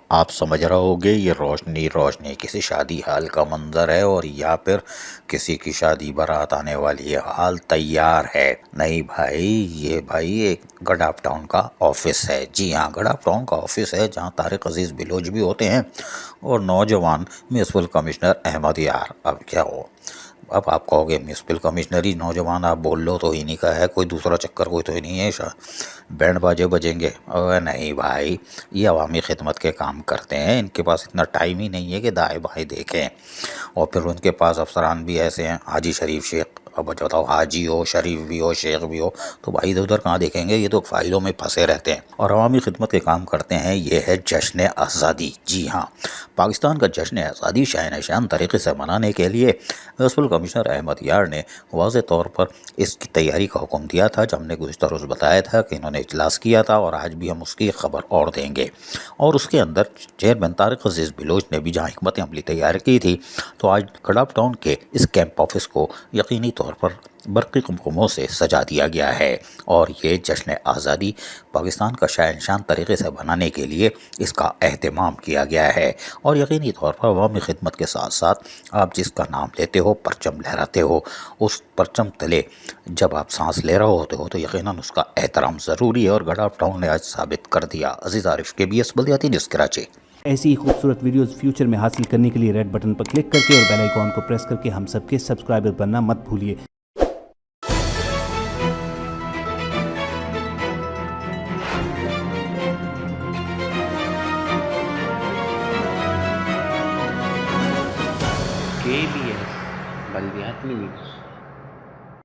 आप समझ रहे होगे ये रोशनी रोशनी किसी शादी हाल का मंजर है और या फिर किसी की शादी बारात आने वाली है। हाल तैयार है। नहीं भाई, ये भाई एक गडाफ टाउन का ऑफिस है। जी हाँ, गडाफ टाउन का ऑफिस है जहाँ तारिक अजीज बिलोच भी होते हैं और नौजवान म्यूनसिपल कमिश्नर अहमद यार। अब क्या हो, अब आप कहोगे म्यूनसिपल कमिश्नर ही नौजवान आप बोल लो तो इन्हीं का है, कोई दूसरा चक्कर कोई तो ही नहीं है। बैंड बाजे बजेंगे? अरे नहीं भाई, ये अवामी खिदमत के काम करते हैं। इनके पास इतना टाइम ही नहीं है कि दाएं बाएं देखें। और फिर उनके पास अफसरान भी ऐसे हैं, हाजी शरीफ शेख। अब बताओ, हाजी हो, शरीफ भी हो, शेख भी हो, तो भाई इधर उधर कहाँ देखेंगे, ये तो फाइलों में फंसे रहते हैं और अवामी खिदमत के काम करते हैं। ये है जश्न आज़ादी। जी हाँ, पाकिस्तान का जश्न आज़ादी शान शान तरीके से मनाने के लिए म्यूनसिपल कमिश्नर अहमद यार ने वाज़े तौर पर इसकी तैयारी का हुक्म दिया था। जब हमने गुज़िश्ता रोज़ बताया था कि इन्होंने इजलास किया था और आज भी हम उसकी खबर और देंगे। और उसके अंदर चेयरमैन तारिक अजीज़ बिलोच ने भी जहाँ हिकमत अमली तैयार की थी, तो आज गडाफ टाउन के इस कैंप ऑफिस को यकीनी तौर पर बरक़ी कुमकुमों से सजा दिया गया है। और ये जश्न आज़ादी पाकिस्तान का शान शान तरीके से बनाने के लिए इसका एहतमाम किया गया है। और यकीनी तौर पर अवामी खिदमत के साथ साथ आप जिसका नाम लेते हो, परचम लहराते हो, उस परचम तले जब आप सांस ले रहे होते हो तो यकीनन उसका एहतराम ज़रूरी है। और गडाफ टाउन ने आज साबित कर दिया। अजीज़ आरिफ, KBS बल्दियाती न्यूज़ कराची। ऐसी ही खूबसूरत वीडियोस फ्यूचर में हासिल करने के लिए रेड बटन पर क्लिक करके और बेल आइकॉन को प्रेस करके हम सबके सब्सक्राइबर बनना मत भूलिए। KBS बल्दियाती न्यूज़।